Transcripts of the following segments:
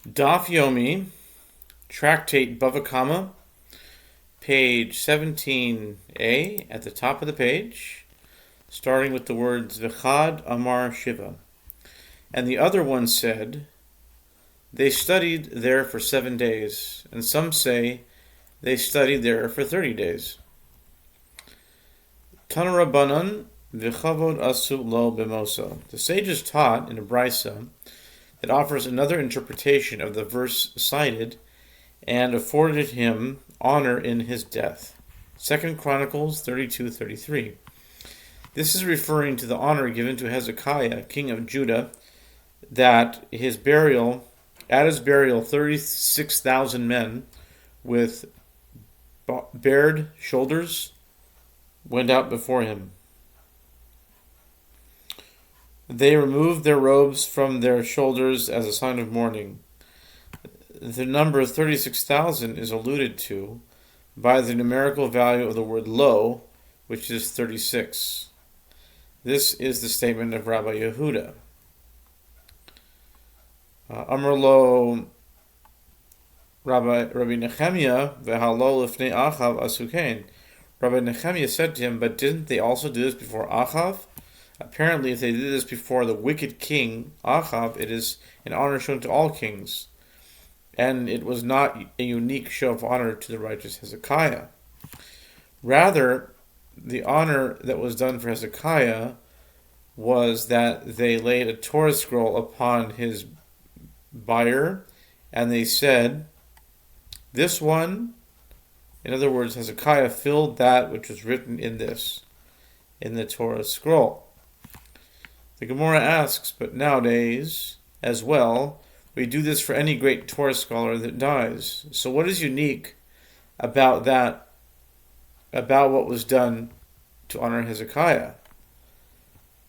Daf Yomi, Tractate Bava, page 17a at the top of the page, starting with the words V'chad Amar Shiva. And the other one said, they studied there for 7 days, and some say they studied there for 30 days. Tana Rabbanan V'chavod Asu Lo B'moso. The sages taught in a brisa that offers another interpretation of the verse cited and afforded him honor in his death. 2 Chronicles 32:33. This is referring to the honor given to Hezekiah, king of Judah, that at his burial, 36,000 men with bared shoulders went out before him. They removed their robes from their shoulders as a sign of mourning. The number 36,000 is alluded to by the numerical value of the word lo, which is 36. This is the statement of Rabbi Yehuda. Amar lo Rabbi Nehemiah v'halo lifnei Achav asukein. Rabbi Nehemiah said to him, but didn't they also do this before Achav? Apparently, if they did this before the wicked king, Achav, it is an honor shown to all kings. And it was not a unique show of honor to the righteous Hezekiah. Rather, the honor that was done for Hezekiah was that they laid a Torah scroll upon his bier, and they said, this one, in other words, Hezekiah filled that which was written in the Torah scroll. The Gemara asks, but nowadays, as well, we do this for any great Torah scholar that dies. So what is unique about that, about what was done to honor Hezekiah?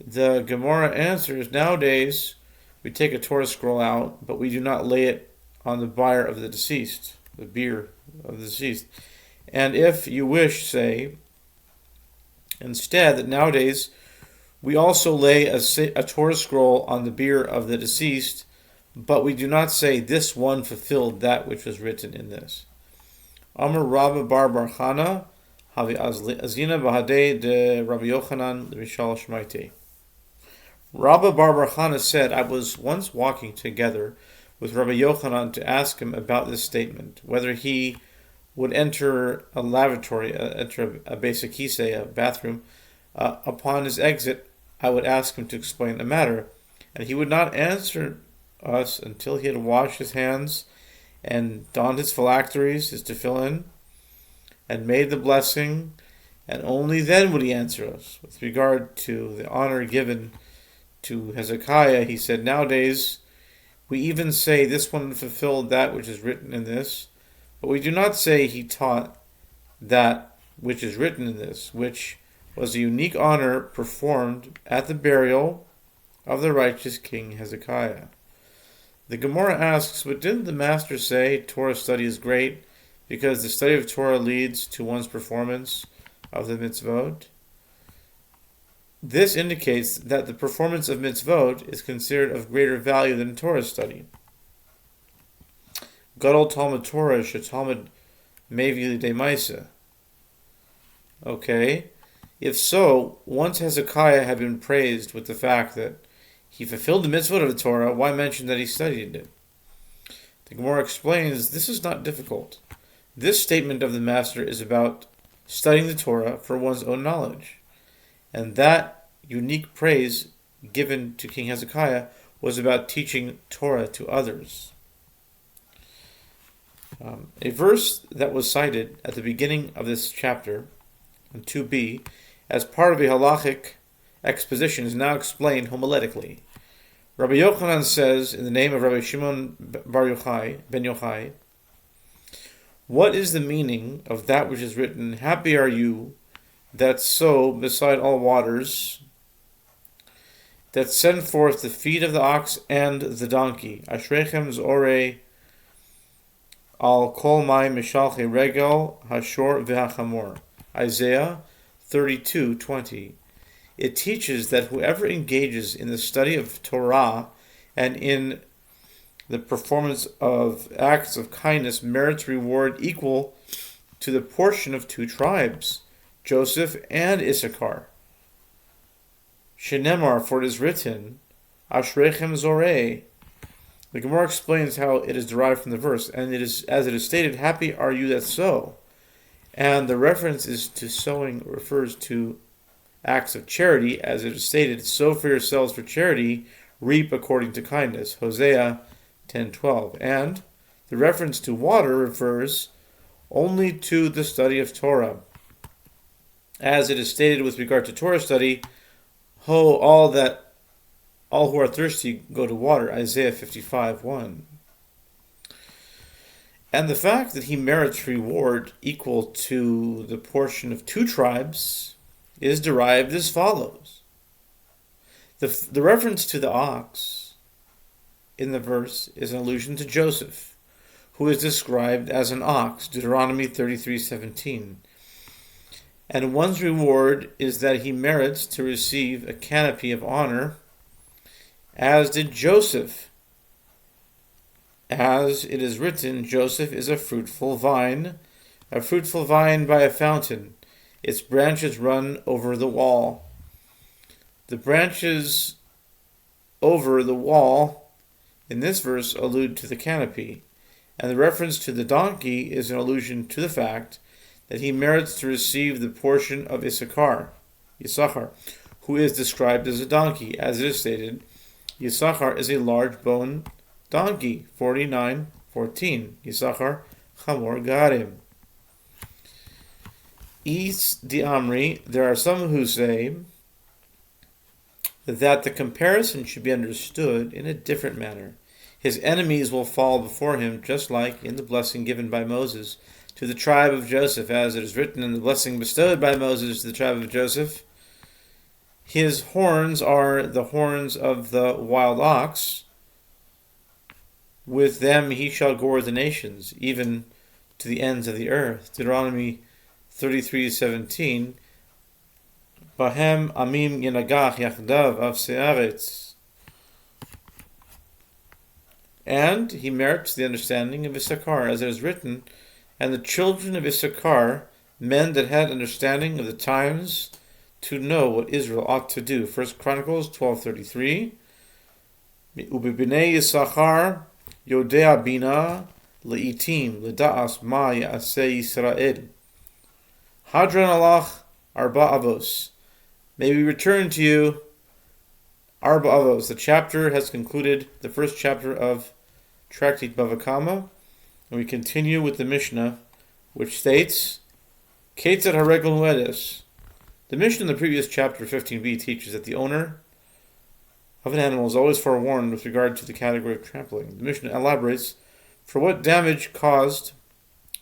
The Gemara answers, nowadays, we take a Torah scroll out, but we do not lay it on the bier of the deceased, the bier of the deceased. And if you wish, say, instead, that nowadays, we also lay a Torah scroll on the bier of the deceased, but we do not say this one fulfilled that which was written in this. Amar Rabba bar Chana, Havi Azina Bahadei de Rabbi Yochanan Mishal Shmaite. Rabba bar Chana said, I was once walking together with Rabbi Yochanan to ask him about this statement, whether he would enter a lavatory, enter a basic kisei, a bathroom. Upon his exit, I would ask him to explain the matter, and he would not answer us until he had washed his hands and donned his phylacteries, his tefillin, and made the blessing, and only then would he answer us. With regard to the honor given to Hezekiah, he said, nowadays, we even say this one fulfilled that which is written in this, but we do not say he taught that which is written in this, which was a unique honor performed at the burial of the righteous king Hezekiah. The Gemara asks, but didn't the master say Torah study is great because the study of Torah leads to one's performance of the mitzvot? This indicates that the performance of mitzvot is considered of greater value than Torah study. Gadol Talmud Torah shetalmud mevi lidei maaseh. Okay. If so, once Hezekiah had been praised with the fact that he fulfilled the mitzvot of the Torah, why mention that he studied it? The Gemara explains, this is not difficult. This statement of the master is about studying the Torah for one's own knowledge. And that unique praise given to King Hezekiah was about teaching Torah to others. A verse that was cited at the beginning of this chapter, in 2b, as part of a halachic exposition is now explained homiletically. Rabbi Yochanan says, in the name of Rabbi Shimon ben Yochai, what is the meaning of that which is written, happy are you that sow beside all waters, that send forth the feet of the ox and the donkey. Ashrechem zorei al kol mai mishalche regel hashor v'hachamor. Isaiah 32:20. It teaches that whoever engages in the study of Torah and in The performance of acts of kindness merits reward equal to the portion of two tribes, Joseph and Issachar. Shenemar, for it is written, Ashrechem Zoreh. The Gemara explains how it is derived from the verse, and it is, as it is stated, happy are you that sow. And the reference is to sowing refers to acts of charity, as it is stated, sow for yourselves for charity, reap according to kindness. Hosea 10:12. And the reference to water refers only to the study of Torah. As it is stated with regard to Torah study, all who are thirsty go to water. Isaiah 55:1. And the fact that he merits reward equal to the portion of two tribes is derived as follows. The reference to the ox in the verse is an allusion to Joseph, who is described as an ox, Deuteronomy 33:17. And one's reward is that he merits to receive a canopy of honor, as did Joseph. As it is written, Joseph is a fruitful vine by a fountain. Its branches run over the wall. The branches over the wall in this verse allude to the canopy, and the reference to the donkey is an allusion to the fact that he merits to receive the portion of Issachar, who is described as a donkey. As it is stated, Yisachar is a large-boned donkey, 49:14. Yisachar chamor garim. Is di Amri, there are some who say that the comparison should be understood in a different manner. His enemies will fall before him, just like in the blessing given by Moses to the tribe of Joseph, as it is written in the blessing bestowed by Moses to the tribe of Joseph. His horns are the horns of the wild ox. With them he shall gore the nations, even to the ends of the earth. Deuteronomy 33:17. Bahem amim yenagach yachdav av se'aretz. And he merits the understanding of Issachar, as it is written, and the children of Issachar, men that had understanding of the times, to know what Israel ought to do. 1 Chronicles 12:33. Ubibnei Yisachar Yodea bina leitim ledaas ma yaseh Yisrael. Hadran alach arba avos. May we return to you, arba avos. The chapter has concluded, the first chapter of Tractate Bava Kama, and we continue with the Mishnah, which states, Ketzad haregel huedes. The Mishnah in the previous chapter, 15b, teaches that the owner of an animal is always forewarned with regard to the category of trampling. The Mishnah elaborates, for what damage caused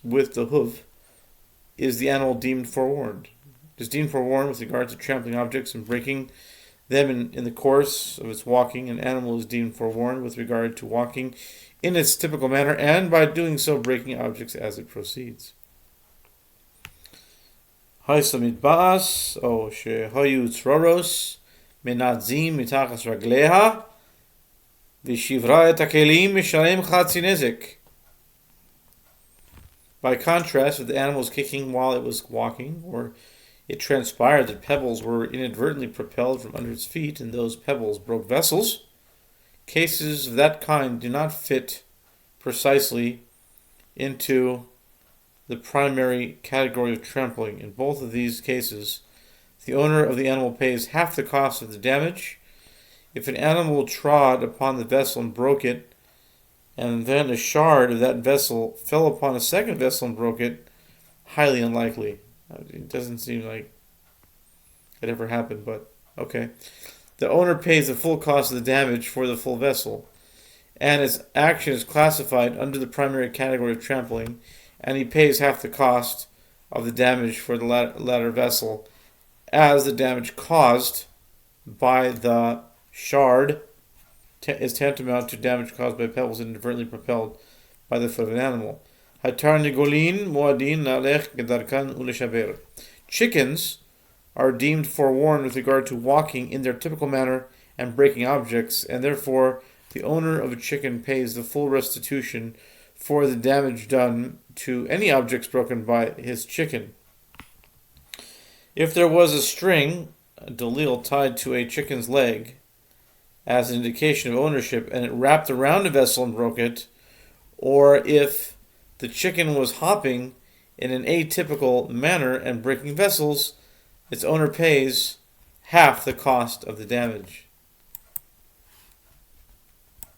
with the hoof is the animal deemed forewarned? It is deemed forewarned with regard to trampling objects and breaking them in the course of its walking. An animal is deemed forewarned with regard to walking in its typical manner, and by doing so breaking objects as it proceeds. Haisamid Baas, O Shehoyu Tzroros, Menadzim Mitachas Ragleha, Vishivra et Akelim Mishalem Chatzinezik. By contrast, if the animal was kicking while it was walking, or it transpired that pebbles were inadvertently propelled from under its feet, and those pebbles broke vessels, cases of that kind do not fit precisely into the primary category of trampling. In both of these cases, the owner of the animal pays half the cost of the damage. If an animal trod upon the vessel and broke it, and then a shard of that vessel fell upon a second vessel and broke it, highly unlikely. It doesn't seem like it ever happened, but okay. The owner pays the full cost of the damage for the full vessel, and its action is classified under the primary category of trampling, and he pays half the cost of the damage for the latter vessel, as the damage caused by the shard is tantamount to damage caused by pebbles inadvertently propelled by the foot of an animal. Chickens are deemed forewarned with regard to walking in their typical manner and breaking objects, and therefore the owner of a chicken pays the full restitution for the damage done to any objects broken by his chicken. If there was a string, a dalil, tied to a chicken's leg as an indication of ownership, and it wrapped around a vessel and broke it, or if the chicken was hopping in an atypical manner and breaking vessels, its owner pays half the cost of the damage.